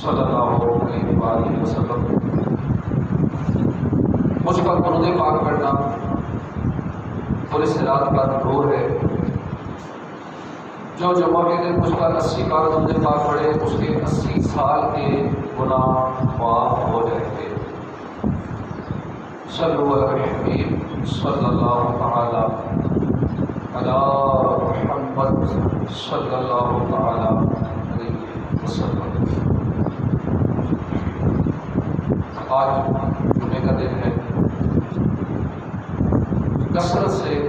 صلی اللہ علیہ وآلہ وسلم۔ مجھ پر درود پاک پڑھنا پولیس رات کا نور ہے۔ جو جمعہ کے دن مجھ پر 80 بار درود پاک پڑھے اس کے 80 سال کے گناہ معاف ہو جائیں گے۔ صلو علی الحبیب صلی اللہ تعالی علی محمد صلی اللہ تعالی علیہ وسلم۔ آج جمعے کا دن ہے، کثرت سے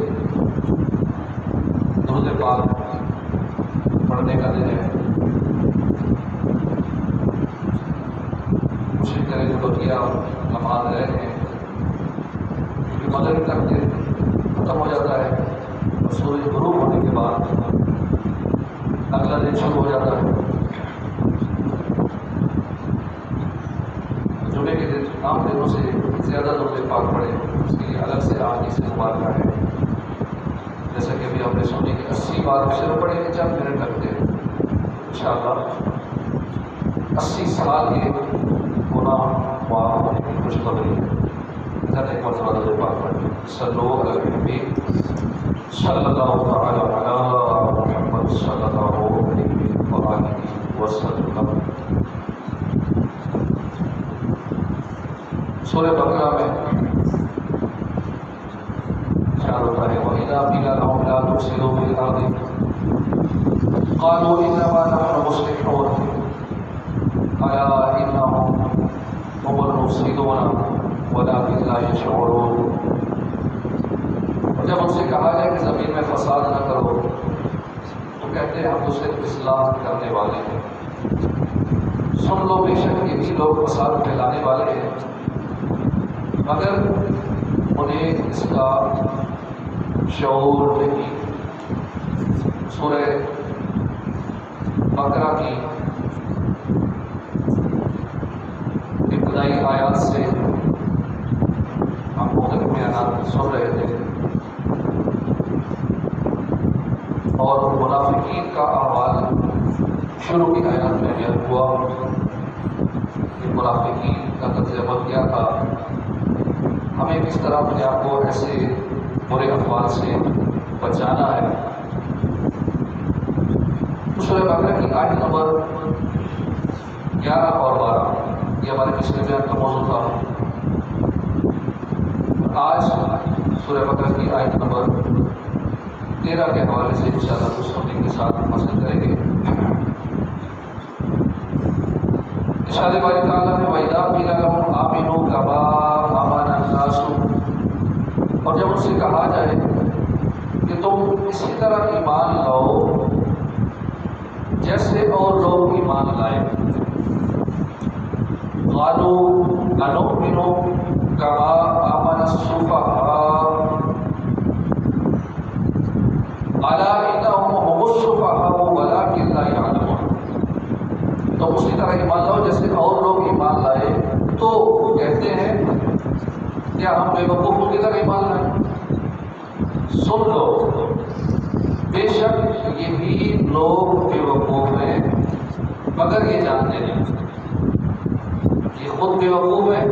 درود پاک پڑھنے کا دن ہے۔ کوشش کریں جو بقیہ نماز رہے ہیں، کیونکہ مغرب تک دن ختم ہو جاتا ہے اور سورج غروب ہونے کے بعد اگلا دن شروع ہو جاتا ہے۔ جمعے کے دن عام دنوں سے زیادہ درود پاک پڑھے، اس کے لیے الگ سے احادیث مبارکہ ہے۔ جیسا کہ ابھی ہم نے سنی کہ 80 بار شروع پڑھے کہ چند منٹ لگتے ہیں، انشاءاللہ 80 سال کے گناہ معاف ہونے کی خوشخبری ہے۔ ایک مرتبہ درود پاک پڑھیں۔ صلو علی الحبیب صلی اللہ تعالی علی محمد صلی اللہ علیہ وآلہ وسلم۔ سورہ بقرہ میں ارشاد ہوتا ہے وَإِذَا قِيلَ لَهُمْ لَا تُفْسِدُوا فِي الْأَرْضِ قَالُوا إِنَّمَا نَحْنُ مُصْلِحُونَ أَلَا إِنَّهُمْ هُمُ الْمُفْسِدُونَ وَلَٰكِنْ لَا يَشْعُرُونَ۔ اور جب ان سے کہا جائے کہ زمین میں فساد نہ کرو تو کہتے ہیں ہم تو صرف اصلاح کرنے والے ہیں۔ سن لو بے شک یہ بھی لوگ فساد پھیلانے والے ہیں، مگر انہیں اس کا شعور نہیں۔ سورہ بقرہ کی ابتدائی آیات سے ہم مختلف بیانات سن رہے تھے اور منافقین کا احوال شروع کی آیات میں بیان ہوا کہ منافقین کا طرز عمل کیا تھا، ہمیں کس طرح اپنے آپ کو ایسے برے افعال سے بچانا ہے۔ سورہ بقرہ کی آیت نمبر 11 اور 12 یہ ہمارے پچھلے بیان کا موضوع تھا۔ آج سورہ بقرہ کی آیت نمبر 13 کے حوالے سے انشاءاللہ دوسروں کے ساتھ حاصل کریں گے۔ ارشاد باری تعالیٰ نے وَإِذَا قِيلَ لَهُمْ آمِنُوا كَمَا آمَنَ النَّاسُ، اور جب ان سے کہا جائے کہ تم اسی طرح ایمان لاؤ جیسے اور لوگ ایمان لائے، قَالُوا أَنُؤْمِنُ كَمَا آمَنَ السُّفَهَاءُ أَلَا إِنَّهُمْ هُمُ السُّفَهَاءُ وَلَٰكِن لَا يَعْلَمُونَ۔ تو اسی طرح ایمان لاؤ جیسے اور لوگ ایمان لائے، تو وہ کہتے ہیں کیا ہم بے وقوفوں کی طرح ایمان لائیں؟ سن لو بے شک یہی لوگ بے وقوف ہیں مگر یہ جانتے نہیں۔ یہ خود بے وقوف ہیں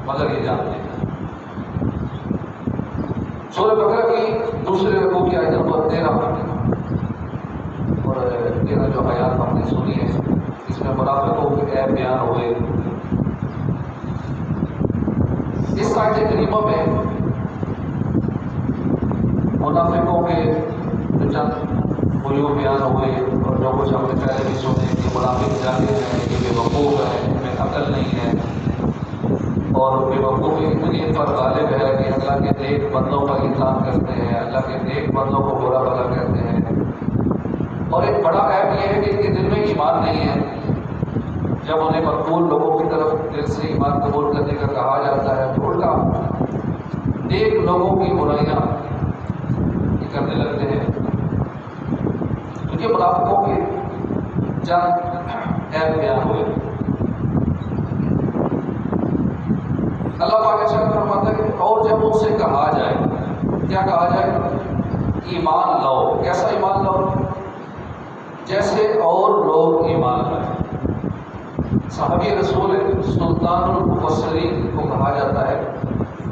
مگر یہ جانتے ہیں۔ سورہ بقرہ کی دوسرے رکوع کی آیت نمبر 13 اور 13 جو آیات ہم نے سنی ہے، اس میں منافقوں کے عیب بیان ہوئے۔ اس آیت کریمہ میں منافقوں کے جو چند عیوب بیان ہوئے اور جو کچھ ہم نے پہلے بھی سنے کہ منافق جاہل ہیں، یہ بے وقوف ہے، ان میں عقل نہیں ہے، اور بے وقوفی اتنی ان پر غالب ہے کہ اللہ کے نیک بندوں کا اطاعت کرتے ہیں، اللہ کے نیک بندوں کو برا بھلا کہتے ہیں۔ اور ایک بڑا عیب یہ ہے کہ ان کے دل میں ایمان نہیں ہے۔ جب انہیں مقبول لوگوں کی طرف دل سے ایمان قبول کرنے کا کہا جاتا ہے تو الٹا نیک لوگوں کی برائیاں کرنے لگتے ہیں۔ کیونکہ منافقوں کے چند عیب بیان ہوئے۔ اللہ پاک ارشاد فرماتا ہے کہ اور جب ان سے کہا جائے، کیا کہا جائے؟ ایمان لاؤ۔ کیسا ایمان لاؤ؟ جیسے اور لوگ ایمان لائیں۔ صحابی رسول سلطان المفسرین کو کہا جاتا ہے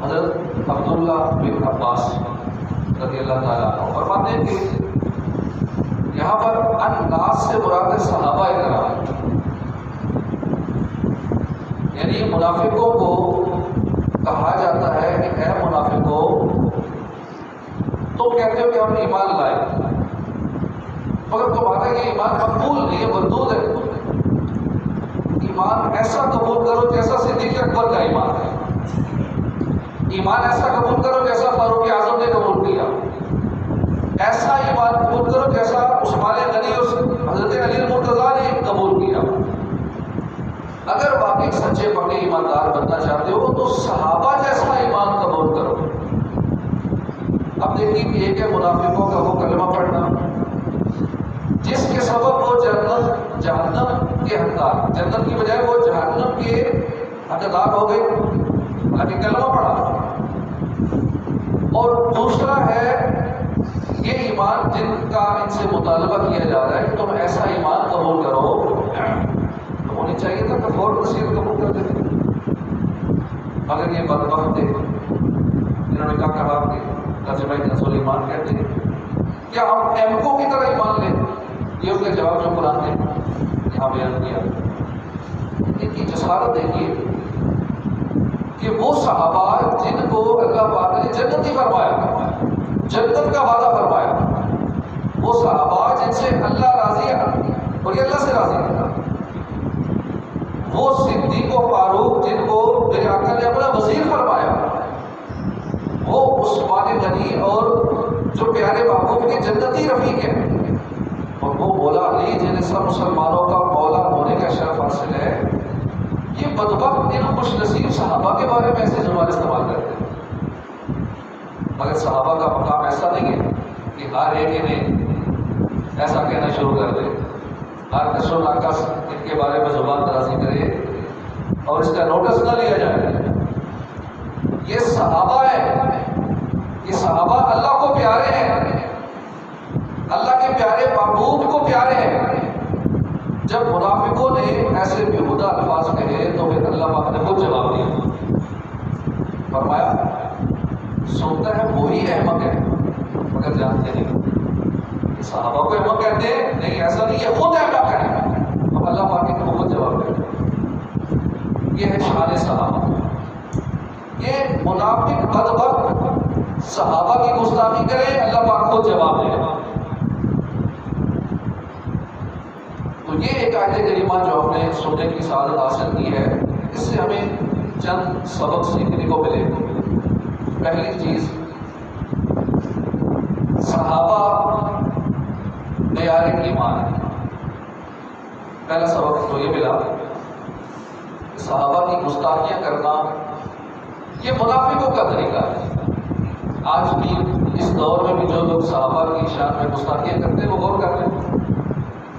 حضرت عبداللہ بن عباس رضی اللہ تعالیٰ عنہ، فرماتے ہیں کہ یہاں پر الناس سے مراد صحابہ کرام، یعنی منافقوں کو کہا جاتا ہے کہ اے منافقوں، تم کہتے ہو کہ ہم ایمان لائے، مگر تمہارا یہ ایمان مقبول نہیں ہے، مردود ہے۔ ایمان ایسا قبول کرو جیسا صدیق اکبر کا ایمان ہے، ایمان ایسا قبول کرو جیسا فاروق اعظم نے قبول کیا، ایسا ایمان قبول کرو جیسا عثمان غنی اور حضرت علی المرتضیٰ نے قبول کیا۔ اگر واقعی سچے پکے ایماندار بننا چاہتے ہو تو صحابہ جیسا ایمان قبول کرو۔ اب دیکھیے کہ ایک ہے منافقوں کا وہ کلمہ پڑھنا جس کے سبب وہ جہنم کے حقدار، جنت کی بجائے وہ جہنم کے حقدار ہو گئے، حالانکہ کلمہ پڑھا۔ اور دوسرا ہے یہ ایمان جن کا ان سے مطالبہ کیا جا رہا ہے کہ تم ایسا ایمان قبول کرو، تو ہونی چاہیے تھا کہ فوراً نصیحت قبول کر دیتے، مگر یہ بدبخت تھے، انہوں نے کہا کہ ترجمہ نزول ایمان کہتے ہیں کیا ہم ایمکو کی طرح ایمان لیں؟ یہ ان کا جواب جو قرآن نے یہاں بیان کیا۔ ان کی جسارت دیکھیے کہ وہ صحابہ جن کو اللہ پاک نے جنت ہی فرمایا، جنت کا وعدہ فرمایا، وہ صحابہ جن سے اللہ راضی ہے اور یہ اللہ سے راضی ہے، وہ صدیق و فاروق جن کو میرے آقا نے اپنا وزیر فرمایا، وہ عثمان غنی اور جو پیارے محبوب کے جنتی رفیق ہیں، اور وہ مولا علی جنہیں سب مسلمانوں کا مولا ہونے کا شرف حاصل ہے۔ یہ بدبخت ان خوش نصیب صحابہ کے بارے میں ایسے زبان استعمال کرتے ہیں، مگر صحابہ کا مقام ایسا نہیں ہے کہ ہر ایک انہیں ایسا کہنا شروع کر دے، ہر کس و ناقص ان کے بارے میں زبان درازی کرے اور اس کا نوٹس نہ لیا جائے۔ یہ صحابہ ہے، یہ صحابہ اللہ کو پیارے ہیں، اللہ کے پیارے محبوب کو پیارے ہیں۔ جب منافقوں نے ایسے بیہودہ الفاظ کہے تو پھر اللہ پاک نے خود جواب دیا، فرمایا سنتا ہے وہی احمق ہے مگر جانتے نہیں۔ صحابہ کو احمق کہتے ہیں؟ نہیں، ایسا نہیں، یہ خود احمق ہے۔ اب اللہ پاک نے خود جواب دیا۔ یہ ہے شان صحابہ۔ یہ منافق بدبخت صحابہ کی گستاخی کرے، اللہ پاک خود جواب دے۔ تو یہ ایک آیت کریمہ جو ہم نے سننے کی سعادت حاصل کی ہے، اس سے ہمیں چند سبق سیکھنے کو ملے۔ پہلی چیز، صحابہ معیار ایمان ہے۔ پہلا سبق تو یہ ملا کہ صحابہ کی گستاخیاں کرنا یہ منافقوں کا طریقہ ہے۔ آج بھی اس دور میں بھی جو لوگ صحابہ کی شان میں گستاخیاں کرتے ہیں وہ غور کر لیں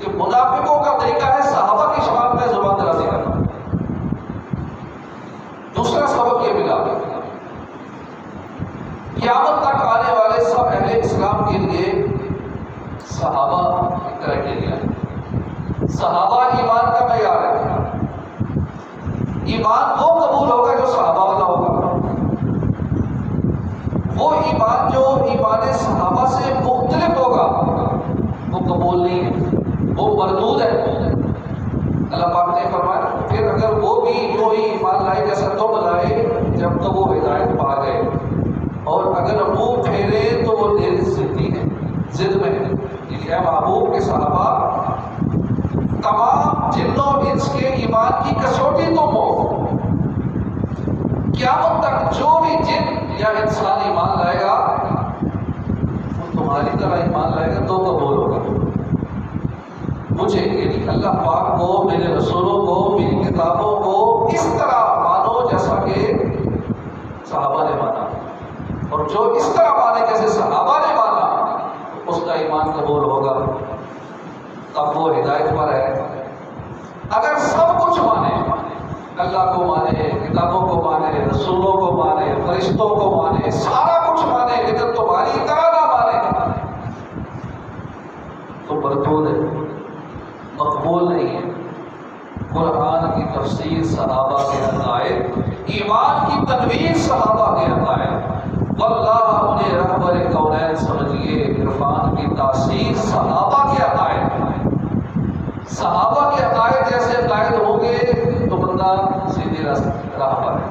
کہ منافقوں کا طریقہ ہے صحابہ کی شان میں زبان درازی کرنا۔ دوسرا سبق یہ ملا، قیامت تک آنے والے سب اہل اسلام کے لیے صحابہ ایک کرائٹیریا ہے۔ صحابہ ایمان کا معیار ہے۔ ایمان وہ قبول ہوگا جو صحابہ والا ہوگا۔ وہ ایمان جو ایمان صحابہ سے مختلف ہوگا وہ قبول نہیں ہے، وہ مردود ہے۔ اللہ پاک نے فرمایا پھر اگر وہ بھی یوں ہی ایمان لائے جیسا تم لائے جب تو وہ ہدایت پا گئے، اور اگر منہ پھیرے تو وہ دیر ضدی ہے، ضد میں ہے۔ یہ محبوب کے صحابہ تمام جنوں انس کے ایمان کی کسوٹی تم ہو۔ قیامت تک جو بھی جن یا انسان ایمان لائے گا وہ تمہاری طرح ایمان لائے گا تو قبول ہوگا۔ مجھے یعنی اللہ پاک کو، میرے رسولوں کو، میری کتابوں کو اس طرح مانو جیسا کہ صحابہ نے مانا، اور جو اس طرح مانے جیسے صحابہ نے مانا اس کا ایمان قبول ہوگا، تب وہ ہدایت پر ہے۔ اگر سب کچھ مانے، اللہ کو مانے، کتابوں کو مانے، رسولوں کو مانے، فرشتوں کو مانے، سارا کچھ مانے، لیکن تمہاری طرح نہ مانے تو مردود ہے، مقبول نہیں ہے۔ قرآن کی تفسیر صحابہ کے عقائد، ایمان کی تنویر صحابہ کے عقائد، واللہ انہیں رہبر کونین سمجھیے، عرفان کی تاثیر صحابہ کے عقائد۔ صحابہ کے عقائد جیسے عقائد ہوں گے تو بندہ سیدھی راہ پر ہے،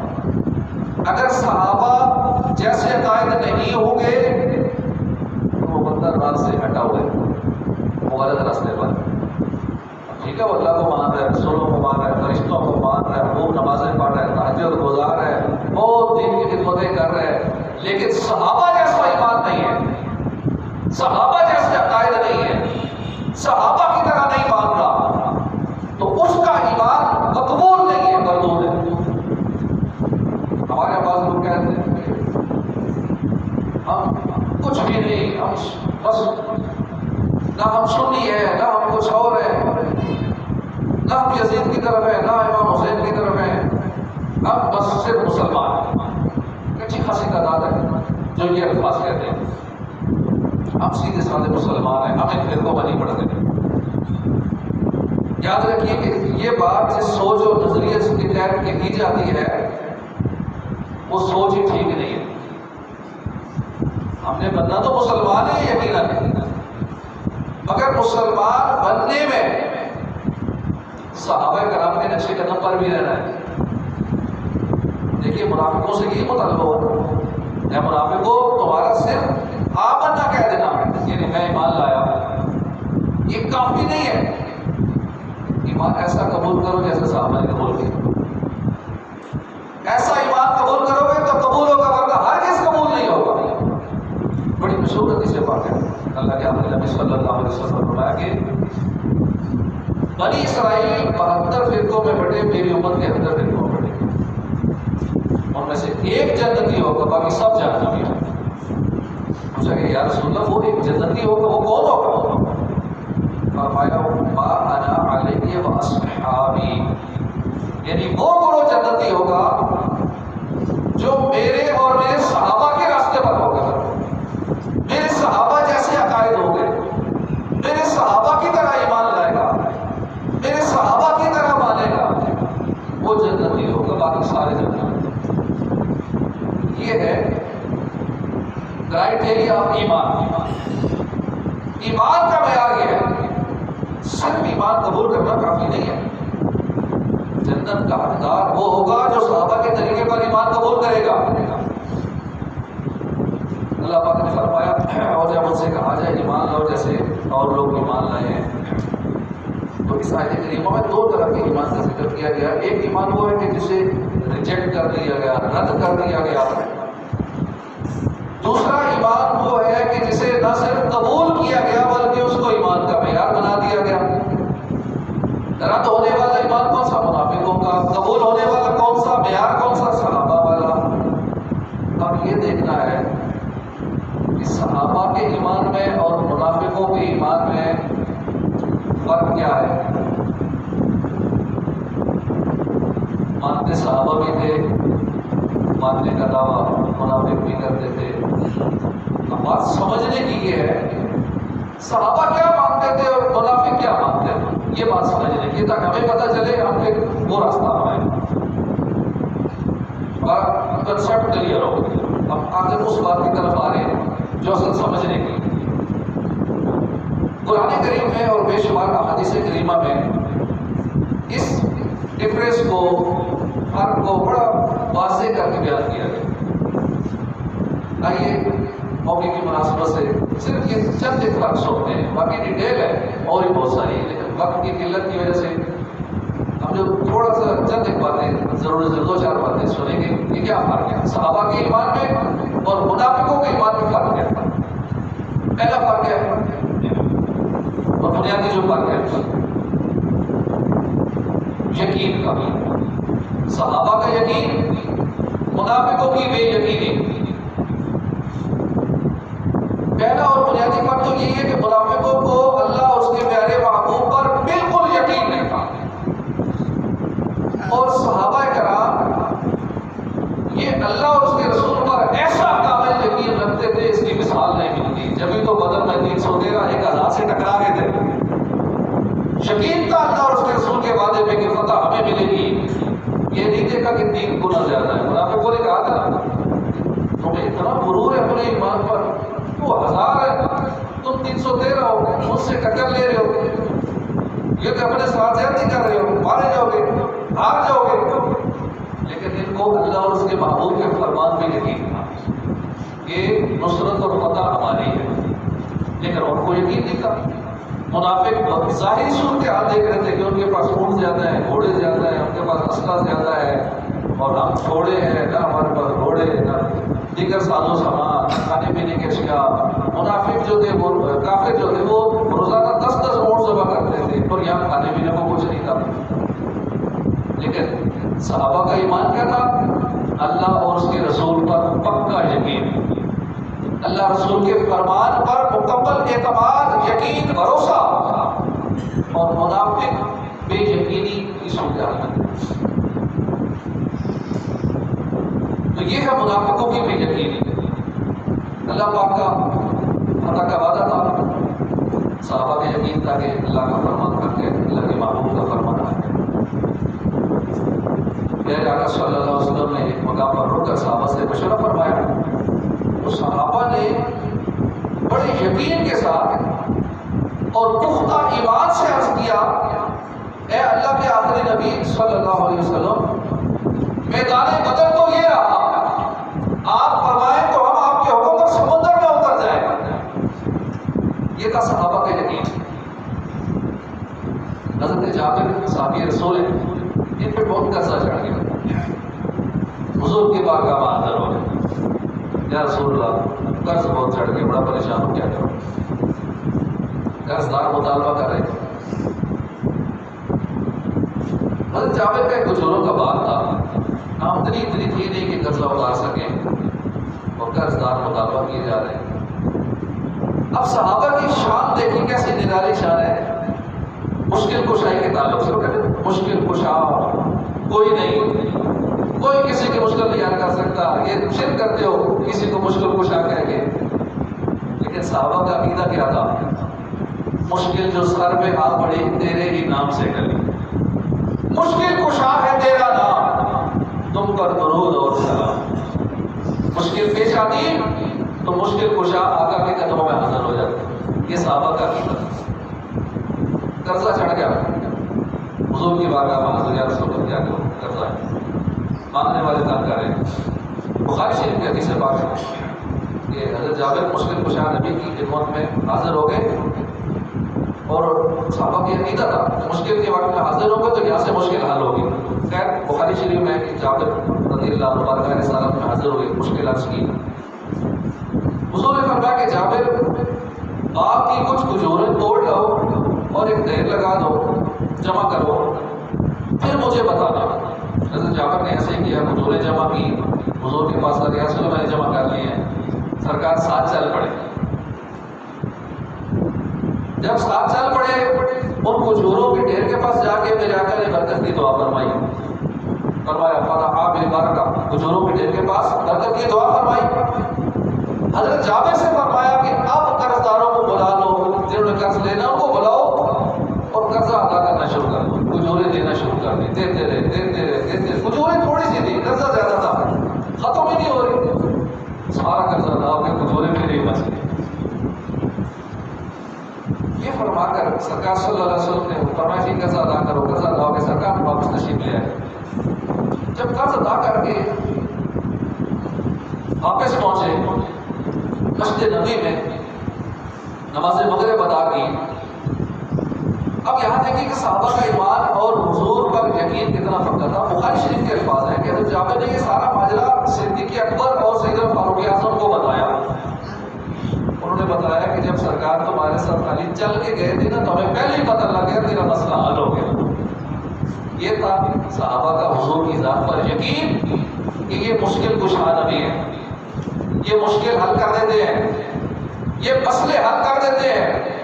اگر صحابہ جیسے عقائد نہیں ہوں گے تو وہ بندہ راہ سے ہٹا ہوا ہے، وہ غلط راستے پر۔ ٹھیک ہے، وہ اللہ کو مان رہا ہے، رسولوں کو مان رہا ہے، فرشتوں کو مان رہا ہے، وہ نمازیں پڑھ رہا ہے، تہجد گزار ہے، بہت دین کی خدمتیں کر رہے ہیں، لیکن صحابہ جیسا ایمان نہیں ہے، صحابہ جیسے عقائد نہیں ہے، صحابہ کی طرح نہیں مان رہا، تو اس کا ایمان مقبول نہیں ہے، مردود ہے۔ ہمارے پاس لوگ کہتے ہیں ہم کچھ بھی نہیں، ہم بس نہ ہم سنی ہے، نہ ہم کچھ اور ہے، نہ ہم یزید کی طرف ہے، نہ امام حسین کی طرف ہے، ہم بس صرف مسلمان ہیں۔ اچھی خاصی تعداد ہے جو یہ الفاظ کہتے ہیں، ہم سیدھے سادھے مسلمان ہیں، ہمیں فرقوں میں نہیں پڑھتے۔ یاد رکھیے کہ یہ بات جس سوچ اور نظریے کے تحت کہی جاتی ہے وہ سوچ ہی ٹھیک نہیں ہے۔ ہم نے بننا تو مسلمان ہے یقیناً، مگر مسلمان بننے میں صحابہ کرام کے نقش قدم پر بھی رہنا ہے۔ دیکھیے منافقوں سے یہ مطالبہ ہو، یا منافقوں تمہارا صرف آمنا کہہ دینا یعنی میں ایمان لایا، یہ کافی نہیں ہے۔ ایمان ایسا قبول کرو جیسے صحابہ نے قبول کیا، ایسا ایمان قبول کرو گے تو قبول ہوگا، ورنہ ہرگز قبول نہیں ہوگا۔ بڑی مشہور حدیث بات ہے، اللہ کے آخری نبی صلی اللہ علیہ وسلم نے فرمایا کہ بنی اسرائیل 72 فرقوں میں بٹے، میری امت کے 70 فرقوں میں بٹے، ان میں سے ایک جنتی ہوگا، باقی سب جہنمی ہوگا۔ پوچھا کہ یا رسول اللہ وہ ایک جنتی ہوگا، وہ کون ہوگا؟ فرمایا ما انا علیہ و اصحابی، یعنی وہ گروہ جنتی ہوگا جو میرے اور میرے صحابہ کے راستے پر ہوگا، میرے صحابہ جیسے عقائد ہوں گے، میرے صحابہ کی طرح ایمان لائے گا، میرے صحابہ کی طرح مانے گا، وہ جنتی ہوگا، باقی سارے جنتی۔ یہ ہے کرائٹیریا آف ایمان۔ ایمان کا معیار یہ ہے، صرف ایمان قبول کرنا کافی نہیں ہے۔ جنت کا حقدار وہ ہوگا جو صحابہ کے طریقے پر ایمان قبول کرے گا۔ اللہ پاک نے فرمایا اور جب ان سے کہا جائے ایمان لاؤ جیسے اور لوگ ایمان لائے ہیں، تو اس آیت کریمہ میں دو طرح کے ایمان کا ذکر کیا گیا۔ ایک ایمان وہ ہے کہ جسے ریجیکٹ کر دیا گیا، رد کر دیا گیا۔ دوسرا ایمان وہ ہے کہ جسے نہ صرف قبول کیا گیا بلکہ اس کو ایمان کا معیار بنا دیا گیا۔ رد ہونے والا ایمان کون سا؟ منافقوں کا۔ قبول ہونے والا کون سا؟ معیار کون سا؟ صحابہ والا۔ اب یہ دیکھنا ہے کہ صحابہ کے ایمان میں اور منافقوں کے ایمان میں فرق کیا ہے۔ مانتے صحابہ بھی تھے، ماننے کا دعویٰ منافق بھی کرتے تھے۔ اب بات سمجھنے کی یہ ہے صحابہ کیا مانتے تھے اور منافق کیا مانتے تھے، یہ بات سمجھنے کی، تاکہ ہمیں پتہ چلے ہم پھر وہ راستہ ہمیں اور کنسیپٹ کلیئر ہو۔ اب آگے اس بات کی طرف آ رہے ہیں جو اصل سمجھنے کی۔ قرآن کریم میں اور بے شمار احادیث کریمہ میں اس ڈفرینس کو، فرق کو بڑا واضح کر کے بیان کیا گیا۔ آئیے موقع کی مناسبت سے صرف یہ چند ایک فرق سنتے ہیں، باقی ڈیٹیل ہے اور بھی بہت ساری ہے، لیکن وقت کی قلت کی وجہ سے ہم جو تھوڑا سا چند ایک باتیں ضرور دو چار باتیں سنیں گے۔ یہ کیا فرق ہے صحابہ کے ایمان میں اور منافقوں کے ایمان میں؟ فرق ہے، پہلا فرق ہے اور بنیادی جو فرق ہے یقین کا۔ صحابہ کا یقین، منافقوں کی بے یقینی۔ پہلا اور بنیادی فرق تو یہی ہے کہ منافقوں کو اللہ اور اس کے پیارے محبوب پر بالکل یقین نہیں تھا، اور صحابہ کرام یہ اللہ اور اس کے رسول پر ایسا کامل یقین رکھتے تھے اس کی مثال نہیں ملتی۔ جبھی تو بدر میں 313 سے ٹکرا گئے تھے۔ یقین تھا اللہ اور اس کے رسول کے وعدے میں کہ فتح ہمیں ملے گی، ہار جاؤ گے، لیکن ان کو اللہ اور اس کے محبوب کے فرمان میں یقین تھا کہ نصرت اور فتح ہماری ہے، لیکن ان کو یقین نہیں تھا۔ منافق ظاہری صورتحال دیکھ رہے تھے کہ ان کے پاس اونٹ زیادہ ہیں، گھوڑے زیادہ ہیں، ان کے پاس اسلحہ زیادہ ہے، اور ہم چھوڑے ہیں نہ ہمارے پاس گھوڑے نہ دیگر ساز و سامان، کھانے پینے کے اشیاء۔ منافق جو تھے وہ کافر جو تھے وہ روزانہ 10 اونٹ ذبح کرتے تھے، اور یہاں کھانے پینے کو کچھ نہیں تھا۔ لیکن صحابہ کا ایمان کیا تھا؟ اللہ اور اس کے رسول پر پکا یقین، اللہ رسول کے فرمان پر مکمل اعتماد، یقین، بھروسہ، اور منافق بے یقینی کی صورتحال میں۔ تو یہ ہے منافقوں کی بے یقینی۔ اللہ پاک کا فتح کا وعدہ تھا، صحابہ کا یقین تھا کہ اللہ کا فرمان کر کے اللہ کے محبوب کا فرمان کر کے۔ میرے آقا صلی اللہ علیہ وسلم نے ایک مقام پر رک کر صحابہ سے مشورہ فرمایا، تو صحابہ نے بڑے یقین کے ساتھ اور پختہ ایمان سے عرض کیا، اے اللہ کے آخری نبی صلی اللہ علیہ وسلم، میدان بدر تو یہ رہا، آپ فرمائیں تو ہم آپ کے حکم پر سمندر میں اتر جائیں۔ یہ تھا صحابہ کا یقین۔ حضرت جابر صحابی رسول ہیں، ان پہ بہت قرضہ چڑھ گیا، حضور کی بارگاہ میں حاضر ہو گئے، یا رسول اللہ قرض بہت چڑھ گیا، بڑا پریشان ہو، کیا کروں؟ قرض دار مطالبہ کر رہے تھے۔ حضرت جابر کا ایک کچھوروں کا بات تھا، آمدنی اتنی تھی نہیں کہ قرضہ اتار سکیں، اور قرض دار مطالبہ کیے جا رہے ہیں۔ اب صحابہ کی شان دیکھیں کیسی نرالی شان ہے، مشکل کشائی کے تعلق سے، مشکل کشا کوئی نہیں، کوئی کسی کی مشکل نہیں حل کر سکتا، یہ شرک کرتے ہو کسی کو مشکل کشا کہہ کے۔ لیکن صحابہ کا عقیدہ کیا تھا؟ مشکل جو سر پہ آ پڑی تیرے ہی نام سے ٹلی، مشکل کشا ہے تیرا نام، تم پر درود اور سلام۔ مشکل پیش آتی تو مشکل کشا آقا کے قدموں میں حاضر ہو جاتا۔ یہ صحابہ کا عقیدہ۔ قرضہ چڑھ گیا، حضور کی بارگاہ میں حاضر، یا رسول اللہ کیا کرو، قرضہ ہے، مانگنے والے تنگ کر رہے ہیں۔ بخاری شریف کی حدیث پاک ہے کہ حضرت جابر مشکل کشا نبی کی خدمت میں حاضر ہو گئے، اور صحابہ کی عقیدہ تھا مشکل کے وقت میں حاضر ہو گئے تو یہاں سے مشکل حل ہوگی۔ خیر بخاری شریف میں کہ جابر رضی اللہ عنہ بارگاہ رسالت میں حاضر ہوئے، مشکل عرض کی۔ حضور نے فرمایا کہ جابر باغ کی کچھ کھجوریں توڑ لو اور ایک ڈھیر لگا دو، جمع کرو، پھر مجھے بتانا۔ حضرت جابر نے ایسے ہی کیا، کھجوریں جمع کی، حضور کے پاس لگے، چلو میں نے جمع کر لی ہیں۔ سرکار ساتھ چل پڑے۔ جب ساتھ چل پڑے ان کھجوروں کے ڈھیر کے پاس جا کے میرے آقا نے برکت کی دعا فرمائی، فرمایا فتح بالبرکہ، کھجوروں کے ڈھیر کے پاس برکت کی دعا فرمائی۔ حضرت جابر سے فرمایا کہ اب قرض داروں کو بلا لو، جنہوں نے قرض لینا ان کو بلاؤ اور قرضہ ادا کرنا شروع کر دو، کھجوریں دینا شروع کر دی، دیتے رہے دیتے رہے دیتے رہے۔ کھجوریں تھوڑی سی تھی، قرضہ زیادہ تھا، ختم ہی نہیں ہو رہی، سارا قرضہ ادا ہو کے کھجوریں پھر ہی بچ گئی۔ یہ فرما کر سرکار صلی اللہ علیہ وسلم نے فرمایا کہ قرضہ ادا کرو، قرضہ ادا ہو کے سرکار واپس تشریف لے آئے۔ جب قرض ادا کر کے واپس پہنچے مسجد نبی میں نماز مغرب ادا کی۔ اب یہاں دیکھیں کہ صحابہ کا ایمان اور حضور پر یقین کتنا پکا تھا۔ بخاری شریف کے الفاظ ہیں کہ حضرت جابر نے یہ سارا ماجرا صدیق اکبر اور سیدنا فاروق اعظم کو بتایا۔ انہوں نے بتایا کہ جب سرکار تمہارے ساتھ خالی چل کے گئے تھے نا تو ہمیں پہلے ہی پتہ لگ گیا تیرا مسئلہ حل ہو گیا۔ یہ تھا صحابہ کا حضور کی ذات پر یقین کہ یہ مشکل کشا نبی ہے، یہ مشکل حل کر دیتے ہیں، یہ مسئلے حل کر دیتے ہیں۔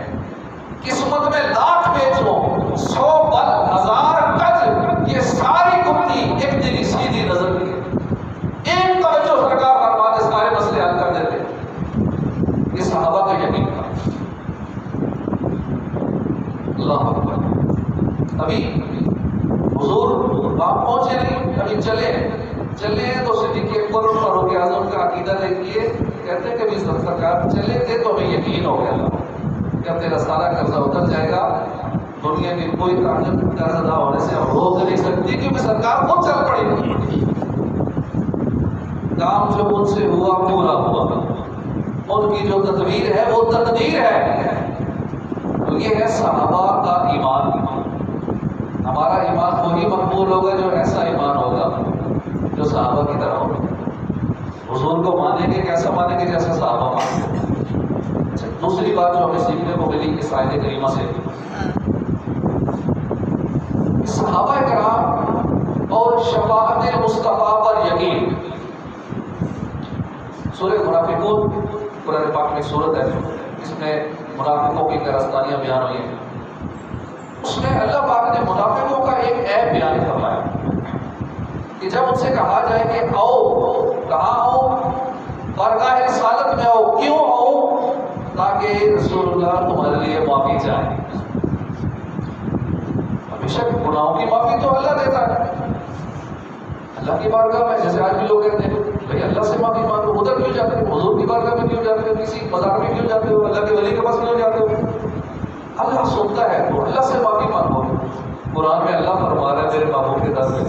قسمت میں لاکھ بیچ ہو، 100 بل، 1000 گز، یہ ساری کمتی ایک دن سیدھی نظر کی، ایک توجہ سرکار فرماتے سارے مسئلے حل کر دیتے۔ یہ صحابہ کا یقین تھا۔ اللہ اکبر۔ ابھی حضور وہاں پہنچے نہیں، ابھی چلے تو صدیق اکبر اور فاروق اعظم کا عقیدہ دیکھیے، کہتے ہیں کہ بھی سرکار چلے تھے تو ہمیں یقین ہو گیا کہ اب تیرا سارا قرضہ اتر جائے گا، دنیا کی کوئی طاقت قرض ادا ہونے سے ہم روک نہیں سکتی، کیونکہ سرکار خود چل پڑی، کام جو ان سے ہوا پورا ہوا، ان کی جو تدبیر ہے وہ تدبیر ہے۔ تو یہ ہے صحابہ کا ایمان۔ ہمارا ایمان وہی مقبول ہوگا جو ایسا ایمان ہوگا جو صحابہ کی طرح ہوگا۔ حضور کو مانیں گے، کیسا مانیں گے؟ جیسا صحابہ مانیں گے۔ دوسری بات جو ہمیں سیکھنے کو ملی اس آیت کریمہ سے، صحابہ کرام اور شفاعت مصطفیٰ پر یقین۔ سورہ منافقون قرآن پاک میں سورت ہے، اس میں منافقوں کی داستانیاں بیان ہوئی ہیں۔ اس میں اللہ پاک نے منافقوں کا ایک عیب بیان فرمایا کہ جب ان سے کہا جائے کہ آؤ، کہاں آؤ؟ بارگاہ رسالت میں آؤ۔ کیوں آؤ؟ تاکہ رسول اللہ تمہارے لیے معافی چاہے۔ ہمیشہ گناہوں کی معافی تو اللہ دیتا ہے، اللہ کی بارگاہ میں، جیسے آج بھی لوگ کہتے ہیں بھائی اللہ سے معافی مانگو، ادھر کیوں جاتے ہو؟ حضور کی بارگاہ میں کیوں جاتے ہو؟ کسی مزار میں کیوں جاتے ہو؟ اللہ کے ولی کے پاس کیوں جاتے ہو؟ اللہ سنتا ہے تو اللہ سے معافی مانگو۔ قرآن میں اللہ فرما رہا ہے میرے محبوب کے در پہ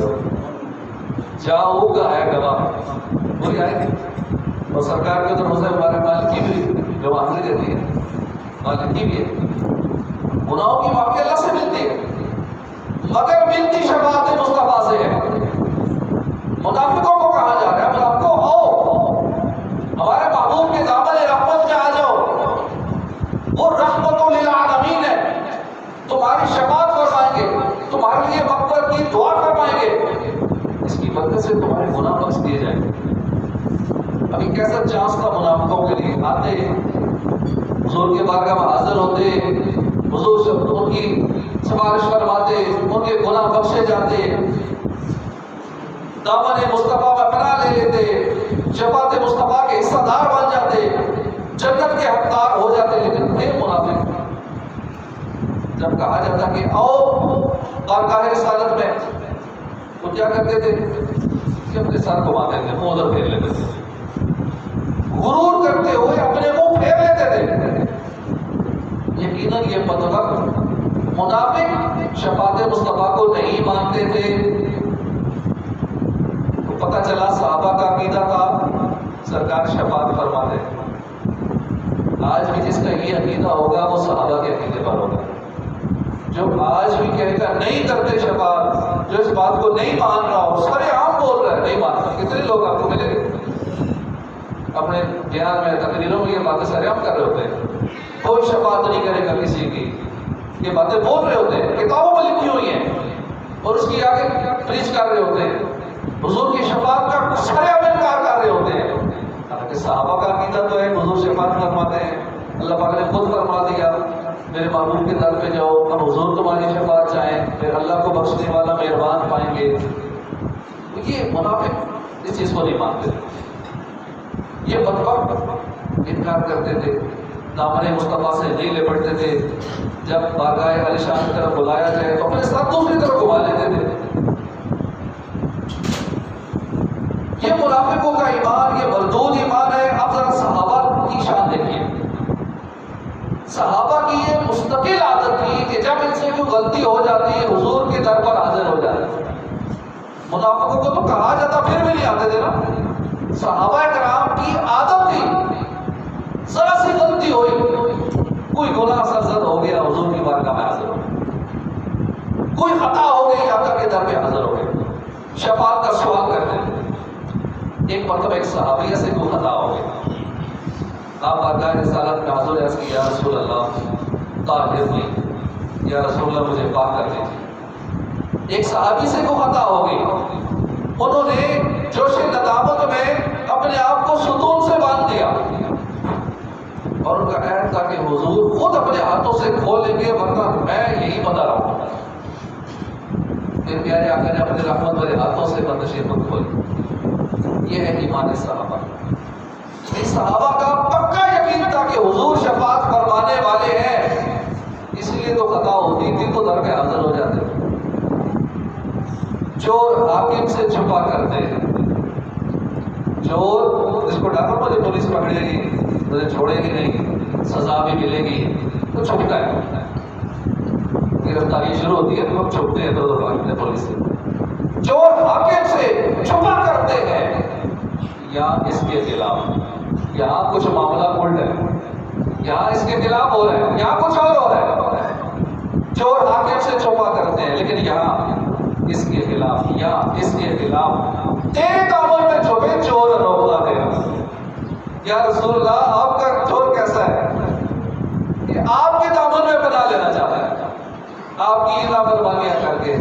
جاؤ گا ہے گواہ، وہی آئے تھی۔ اور سرکار کے طرف سے ہمارے مالک کی بھی گواہی دیتی ہے، مالک کی بھی ہے۔ گناہوں کی معافی اللہ سے ملتی ہے، مگر ملتی شفاعت مصطفیٰ سے ہے۔ منافقوں کو کہا جا رہا ہے منافقوں آؤ، ہمارے محبوب کے دامن رحمت میں آ جاؤ، وہ رحمت للعالمین ہے، تمہاری شفاعت فرمائیں گے، تمہارے لیے مغفرت کی دعا فرمائیں گے، اس کی برکت سے تمہارے گناہ بخش دیے جائیں گے۔ ابھی کیسا چانس تھا منافقوں کے لیے، آتے حضور کے بارگاہ میں حاضر ہوتے، حضور سے ان کی سفارش فرماتے، ان کے گناہ بخشے جاتے، دامن مصطفیٰ میں پناہ لے لیتے، شفاعت مصطفیٰ کے حصہ دار بن جاتے، جنت کے حقدار ہو جاتے۔ لیکن اے منافق، جب کہا جاتا کہ آؤ بارگاہ رسالت میں، تو کیا کرتے تھے کہ اپنے سر گھماتے تھے، منہ ادھر پھیر لیتے تھے، غرور کرتے ہوئے اپنے منہ پھیر لیتے تھے۔ یقیناً یہ بدبخت منافق شفاعت مصطفیٰ کو نہیں مانتے تھے۔ پتہ چلا صحابہ کا عقیدہ تھا سرکار شفاعت فرماتے۔ آج بھی جس کا یہ عقیدہ ہوگا وہ صحابہ کے عقیدے پر ہوگا۔ جو آج بھی کہے گا نہیں کرتے شفاعت، جو اس بات کو نہیں مان رہا ہو، سارے عام بول رہا ہے نہیں مانتا، کتنے لوگ آپ کو ملیں گے اپنے بیان میں تقریروں میں یہ باتیں سارے عام کر رہے ہوتے ہیں، کوئی شفاعت نہیں کرے گا کسی کی، یہ باتیں بول رہے ہوتے ہیں، کتابوں میں لکھی ہوئی ہیں، اور اس کی آگے پریچ کر رہے ہوتے ہیں، حضور کی شفاعت کا سارے انکار کر رہے ہوتے ہیں۔ حالانکہ صحابہ کا عقیدہ تو ہے حضور شفاعت فرماتے ہیں، اللہ پاک نے خود فرما دیا میرے محبوب کے در پہ جاؤ، اب حضور تمہاری شفاعت چاہیں، پھر اللہ کو بخشنے والا مہربان پائیں گے۔ یہ منافق اس چیز کو نہیں مانتے، یہ بدبخت انکار کرتے تھے، دامن مصطفیٰ سے نہیں لپٹتے تھے، جب بارگاہ علی شان کی طرف بلایا جائے تو اپنے ساتھ دوسری طرف گھما لیتے تھے۔ یہ منافقوں کا ایمان، یہ مردود ایمان ہے۔ اب ذرا صحابہ کی شان دیکھیے، صحابہ کی یہ مستقل عادت تھی کہ جب ان سے کوئی غلطی ہو جاتی حضور کے در پر حاضر ہو جاتے۔ منافقوں کو تو کہا جاتا پھر بھی نہیں آتے تھے نا، صحابہ کرام کی عادت تھی، ذرا سی غلطی ہوئی، کوئی گناہ سرزد ہو گیا حضور کی بارگاہ میں حاضر ہو گئے، کوئی خطا ہو گئی آقا کے در پہ حاضر ہو گئے، شفاعت کا سوال کرتے ہیں۔ ایک مرتبہ ایک صحابیہ سے کوئی خطا ہو گئی، آپ بارگاہ رسالت میں حاضر عرض کی یا رسول اللہ طاہرنی، یا رسول اللہ مجھے پاک کر دیجیے۔ ایک صحابی سے کوئی خطا ہو گئی، انہوں نے جوش ندامت میں اپنے آپ کو ستون سے باندھ دیا، اور ان کا عہد تھا کہ حضور خود اپنے ہاتھوں سے کھولیں گے ورنہ میں یہی بنا رہا ہوں۔ پھر پیارے آقا نے اپنے رحمت والے ہاتھوں سے بندشیں خود کھولی۔ یہ ہے ایمان صحابہ۔ اس صحابہ کا پکا یقین تھا کہ حضور شفاعت فرمانے والے ہیں، اس لیے تو خطا ہوتی تھی تو در پہ حاضر ہو جاتے۔ چور حاکم سے چھپا کرتے ہیں، چور جس کو ڈر ہو مجھے پولیس پکڑے گی، مجھے چھوڑے گی نہیں، سزا بھی ملے گی، تو چھپتا ہے۔ گرفتاری شروع ہوتی ہے تو ہم چھپتے ہیں تو بھاگتے ہیں پولیس سے. چور حاکم سے چھپا کرتے ہیں یا اس کے خلاف. یہاں کچھ معاملہ الٹ ہے, یہاں اس کے خلاف ہو رہا ہے, یہاں کچھ اور ہو رہا ہے. چور حاکم سے چھپا کرتے ہیں لیکن یہاں اس کے خلاف یا اس کے خلاف. تیرے دامن میں چھپے چور روکا دے. یا رسول اللہ آپ کا چور کیسا ہے کہ آپ کے دامن میں بنا لینا چاہتا ہے, آپ کی نافرمانیاں کر کے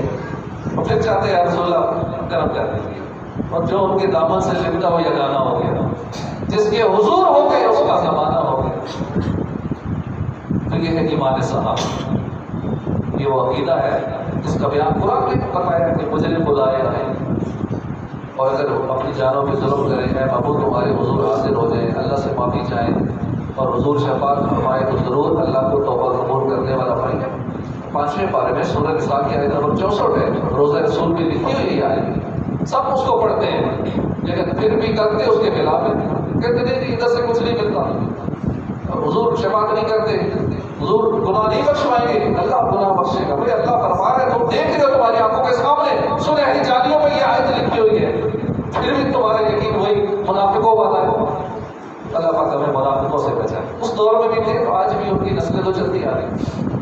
اور پھر چاہتے ہیں رسول اللہ کرم کر دیجیے. اور جو ان کے دامن سے لپٹا ہو یا گانا ہو گیا, جس کے حضور ہو گئے اس کا زمانہ ہو گیا. تو یہ ہے ایمان صحابہ, یہ وہ عقیدہ ہے جس کا بیان قرآن نے بتایا کہ مجرم بلائے آئے اور اگر اپنی جانوں پہ ظلم کریں اے محبوب تمہارے حضور حاضر ہو جائیں, اللہ سے معافی چاہیں اور حضور شفاعت فرمائے تو ضرور اللہ کو توبہ قبول کرنے والا بھائی ہے. 5ویں پارے میں سورہ نساء کی آیت نمبر 64 ہے, روزہ رسول کی لکھی ہوئی آیت. سب اس کو پڑھتے ہیں لیکن پھر بھی کرتے اس کے خلاف ہے. کہتے نہیں ادھر سے کچھ نہیں ملتا, حضور شفاعت نہیں کرتے, حضور گناہ نہیں بخشوائیں گے, اللہ گناہ بخشے گا. بھائی اللہ فرما رہے تم دیکھ رہے ہو تمہاری آنکھوں کے سامنے سنہری جالیوں میں یہ آیت لکھی ہوئی ہے, پھر بھی تمہارا یقین وہی منافقوں والا ہے. اللہ پاک ہمیں منافقوں سے بچائے. اس دور میں بھی تھے تو آج بھی ان کی نسلیں تو چلتی آ رہی.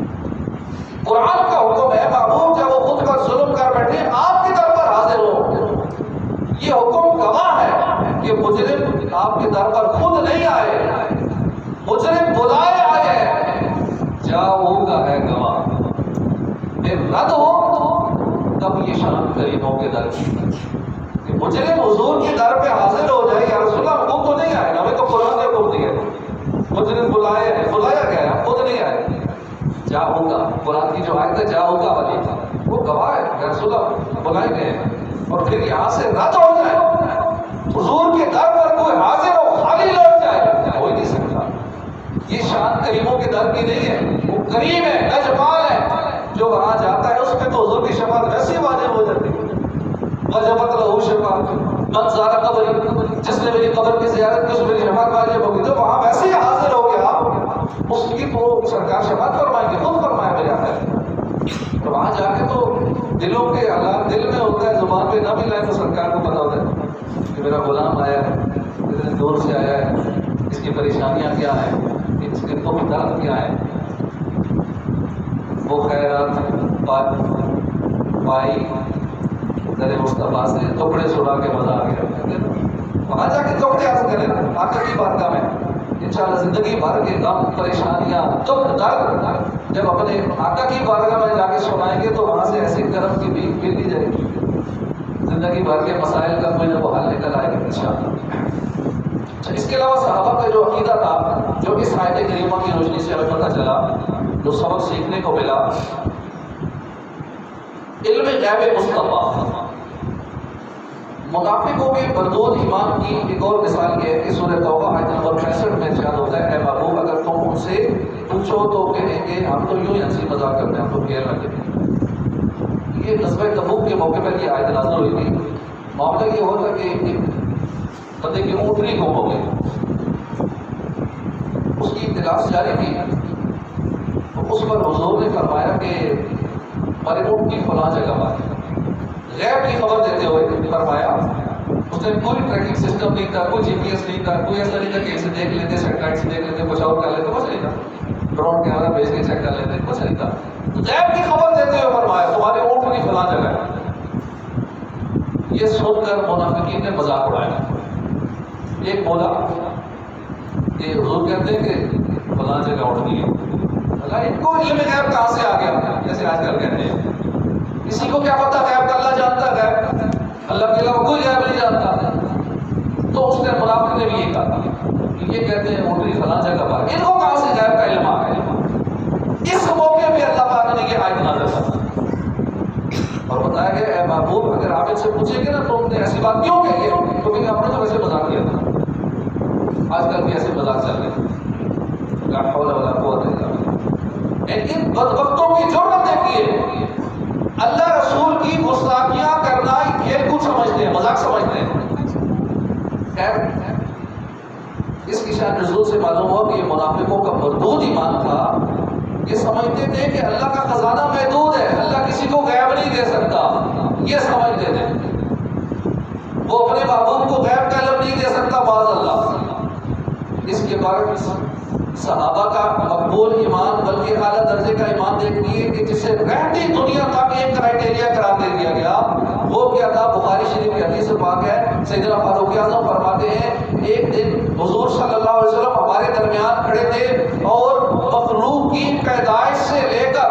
قرآن کا حکم ہے محبوب جب وہ خود پر ظلم کر بیٹھے آپ کی در پر حاضر ہو. یہ حکم گواہ ہے کہ مجرم آپ کے در پر خود نہیں آئے, مجرم بلائے آئے ہیں. جاؤ کا ہے گواہ, پھر رد ہو تب یہ شان کریموں کے در کی. مجرم حضور کی در پہ حاضر ہو جائے یا رسول اللہ خود تو نہیں آئے, ہمیں تو قرآن نے حکم دیا مجرم بلائے ہیں, بلایا گیا ہے, خود نہیں آئے. جاؤ گا قرآن کی جو آیت ہے جاؤ گا والی وہ گواہ ہے یا رسول اللہ بلائے گئے ہیں. اور پھر یہاں سے رد ہو جائے, حضور کے در پر کوئی حاضر ہو خالی لوٹ جائے, ہو ہی نہیں سکتا. یہ شان کریموں کے در کی نہیں ہے, وہ کریم ہے, نجبان ہے. جو وہاں جاتا ہے اس پہ تو حضور کی شفاعت ویسے واجب ہو جاتی ہے. وجبت لہو شفاعت من زار قبری, جس نے میری قبر کی زیارت کی اس میری شفاعت واجب ہوگی. تو وہاں ویسے ہی حاضر ہو گیا اس کی تو سرکار شفاعت فرمائیں گے, خود فرمایا میرے آقا. تو وہاں جا کے تو دلوں کے حالات دل میں ہوتا ہے, زبان پہ نہ بھی لائے تو سرکار کو پتا ہوتا ہے کہ میرا غلام آیا ہے, اتنے دور سے آیا ہے, اس کی پریشانیاں کیا ہیں, اس کے دکھ درد کیا ہے. وہ خیرات پائی در مصطفیٰ سے ٹکڑے چھڑا کے مزہ آ گیا. وہاں جا کے ٹکڑے عرض کریں آقا کی بارگاہ میں, انشاءاللہ زندگی بھر کے غم پریشانیاں دکھ درد جب اپنے آقا کی بارگاہ میں جا کے سنائیں گے تو وہاں سے ایسی کرم کی بھی مل دی جائے گی. زندگی بھر کے مسائل کا کوئی نہ وہ حل نکل آئے گا انشاءاللہ. اس کے علاوہ صحابہ کا جو عقیدہ تھا, جو اس آیت کریمہ کی روشنی سے ہمیں پتہ چلا, جو سبق سیکھنے کو ملا, علم غیب مصطفیٰ. منافقوں کے مردود ایمان کی ایک اور مثال یہ ہے کہ سورہ توبہ آیت نمبر 65 میں ارشاد ہوتا ہے, اے محبوب اگر تم ان سے پوچھو تو کہیں گے ہم تو یوں ہی ہنسی مذاق کرتے ہیں, ہم تو کھیل رہے ہیں. یہ غزوہ تبوک کے موقع پر یہ آیت نازل ہوئی تھی. معاملہ یہ ہوتا کہ بندے کی اونٹنی گم ہو گئی, اس کی تلاش جاری تھی. تو اس پر حضور نے فرمایا کہ ہمارے اونٹنی فلاں جگہ پر. غیب کی خبر دیتے ہوئے فرمایا, اس نے کوئی ٹریکنگ سسٹم نہیں تھا, کوئی جی پی ایس نہیں تھا, کوئی ایسا نہیں تھا کہ اسے دیکھ لیتے, سیٹلائٹ سے دیکھ لیتے, کچھ اور کر لیتے, کچھ نہیں تھا. ڈرون کیمرہ بھیج کے چیک کر لیتے, کچھ نہیں تھا. غیب کی خبر دیتے ہوئے فرمایا تمہارے اونٹنی فلاں جگہ ہے. یہ سن کر منافقین نے مذاق اڑایا. ایک بولا کہ حضور کہتے ہیں کہ فلاں جگہ اونٹنی ہے. ان کو علم غیب کہاں سے آ گیا, جیسے آج کل کہتے ہیں کسی کو کیا پتا غیب کا, اللہ جانتا ہے غیب, اللہ کے علاوہ کوئی غیب نہیں جانتا. تو اس نے منافق نے بھی یہ کہا کہ یہ کہتے ہیں اونٹنی فلاں جگہ پر, ان کو کہاں سے غیب کا علم آ گیا. اس موقع پہ اللہ پاک نے یہ آیت نازل کی اور بتایا کہ اے محبوب اگر آپ ان سے پوچھیں گے نا تو نے ایسی بات کیوں کہی ہے, تو کہ ہم نے تو ویسے مذاق کیا تھا. آج کل بھی ایسے مذاق چل رہے ہیں, لا حول ولا قوت الا باللہ. ان بدبختوں کی جرأت دیکھیے, اللہ رسول کی گستاخیاں کرنا کھیل کود سمجھتے ہیں, مذاق سمجھتے ہیں. خیر اس کی شان نزول سے معلوم ہوا کہ یہ منافقوں کا مردود ایمان تھا یہ سمجھتے تھے کہ اللہ کا خزانہ محدود ہے، اللہ کسی کو غیب نہیں دے سکتا، یہ سمجھتے تھے۔ وہ اپنے محبوب کو غیب کا علم نہیں دے سکتا معاذ اللہ۔ اس کے برعکس صحابہ کا مقبول ایمان بلکہ اعلیٰ درجے کا ایمان دیکھیے کہ جسے رہتی دنیا تک ایک کرائٹیریا قرار دے دیا گیا، وہ کیا تھا؟ بخاری شریف کی حدیث پاک ہے، سیدنا فاروق اعظم فرماتے ہیں ایک دن حضور صلی اللہ علیہ وسلم ہمارے درمیان کھڑے تھے اور مخلوق کی پیدائش سے لے کر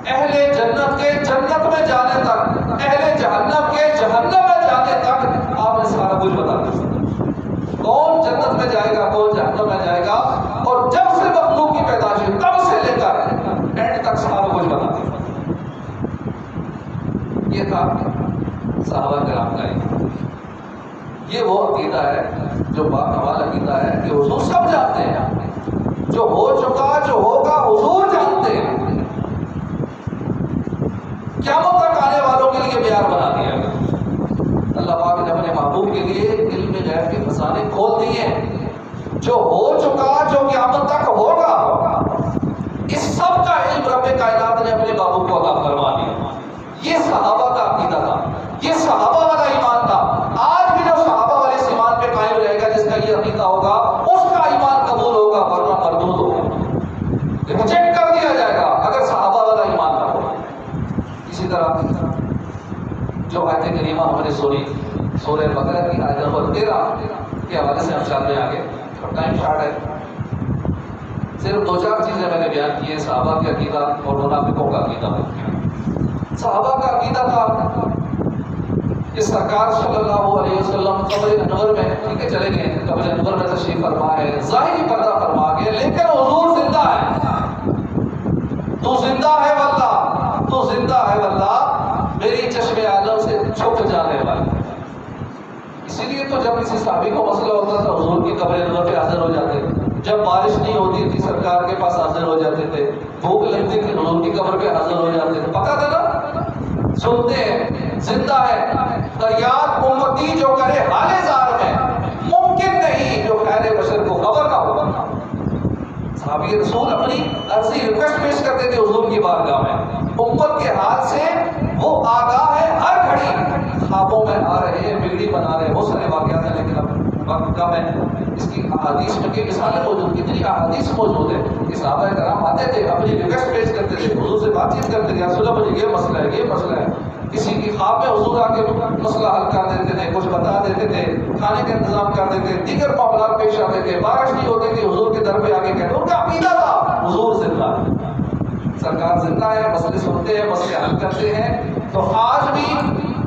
اہل جنت کے جنت میں جانے تک، اہل جہنم کے جہنم میں جانے تک آپ نے سارا کچھ بتا دیا، کون جنت میں جائے گا کون جہنم میں جائے گا، اور جب سے مخلوق کی پیدائش ہوئی تب سے لے کر اینڈ تک سارا کچھ بتا دیا۔ یہ تھا صحابہ کرام کا یہ وہ عقیدہ ہے جو باکمال عقیدہ ہے کہ حضور سب جانتے ہیں، جو ہو چکا جو ہوگا حضور جانتے ہیں، قیامت تک آنے والوں کے لیے معیار بنا دیا گیا۔ اللہ پاک نے اپنے محبوب کے لیے علم غیب کے خزانے کھول دیے ہیں، جو ہو چکا جو قیامت تک ہوگا، اس سب کا علم رب کائنات نے اپنے محبوب کو عطا فرما دیا۔ یہ صحابہ کا عقیدہ تھا، یہ صحابہ والا ایمان تھا۔ آج بھی جو صحابہ والے اس ایمان پہ قائم رہے گا، جس کا یہ عقیدہ ہوگا، اس کا ایمان قبول ہوگا ورنہ مردود ہوگا، ریجیکٹ کر دیا جائے گا اگر صحابہ والا ایمان نہ ہو۔ اسی طرح جو آیت کریمہ ہم نے سنی سورہ بقرہ کی آیت نمبر 13 کے حوالے سے ہم چلتے ہیں آگے، اور ٹائم شارٹ ہے، صرف 2-4 چیزیں میں نے بیان کی ہیں، صحابہ کا عقیدہ اور منافقوں کا عقیدہ۔ صحابہ کا عقیدہ تھا کہ سرکار صلی اللہ علیہ وسلم قبر انور میں، ٹھیک ہے چلے گئے، قبر انور میں تشریف فرما ہے، ظاہری پردہ فرما گئے، لیکن حضور زندہ ہے، تو زندہ ہے واللہ، تو زندہ ہے واللہ، میری چشم عالم سے چھپ جانے والا۔ اسی لیے تو جب کسی صحابی کو مسئلہ ہوتا تھا حضور کی قبر انور پہ حاضر ہو جاتے، جب بارش نہیں ہوتی تھی سرکار کے پاس حاضر ہو جاتے تھے، بھوک لگتی تھی حضور کی قبر پہ حاضر ہو جاتے تھے، پکا تھا نا، سنتے ہیں، زندہ ہے، فریاد امتی جو کرے حال زار میں، ممکن نہیں جو خیر بشر کو خبر نہ ہو۔ صحابی رسول اپنی عرضی ریکویسٹ پیش کرتے تھے حضور کی بارگاہ میں، امت کے حال سے وہ آگاہ ہے، ہر گھڑی خوابوں میں آ رہے ہیں، بگڑی بنا رہے ہیں، بہت سارے واقعات ہیں لیکن اب وقت کم ہے۔ اس کی احادیث میں کی مثالیں موجود، کتنی احادیث موجود ہے کہ صحابہ کرام آتے تھے، اپنی ریکویسٹ پیش کرتے تھے، حضور سے بات چیت کرتے تھے، یا رسول اللہ مجھے یہ مسئلہ ہے، یہ مسئلہ ہے، کسی کی خواب میں حضور آ کے مسئلہ حل کر دیتے تھے، کچھ بتا دیتے تھے، کھانے کا انتظام کر دیتے تھے، دیگر معاملات پیش آتے تھے، بارش نہیں ہوتی تھی حضور کے در پہ آ کے کہتے، ان کا عقیدہ تھا حضور زندہ ہے، سرکار زندہ ہے، مسئلے سنتے ہیں، مسئلے حل کرتے ہیں۔ تو آج بھی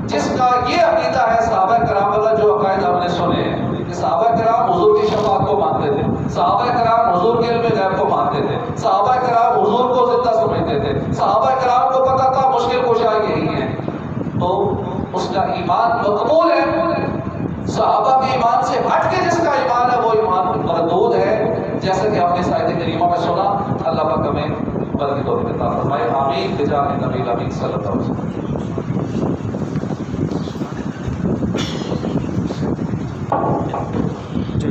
جس کا یہ عقیدہ ہے صحابہ کرام والا، جو عقائد ہم نے سنے ہیں کہ صحابہ کرام حضور کی شفاعت کو مانتے تھے، صحابہ کرام حضور کے علم غیب کو مانتے تھے، صحابہ کرام حضور کو زندہ سمجھتے تھے، صحابہ کرام کو پتہ تھا مشکل کشا یہی ہے، تو اس کا ایمان مقبول ہے۔ صحابہ کے ایمان سے ہٹ کے جس کا ایمان ہے وہ ایمان مردود ہے، جیسا کہ ہم نے اس آیت کریمہ میں سنا۔ اللہ پاک ہمیں بلکہ توفیق عطا فرمائے، آمین بجاہ نبی الامین صلی اللہ علیہ وسلم۔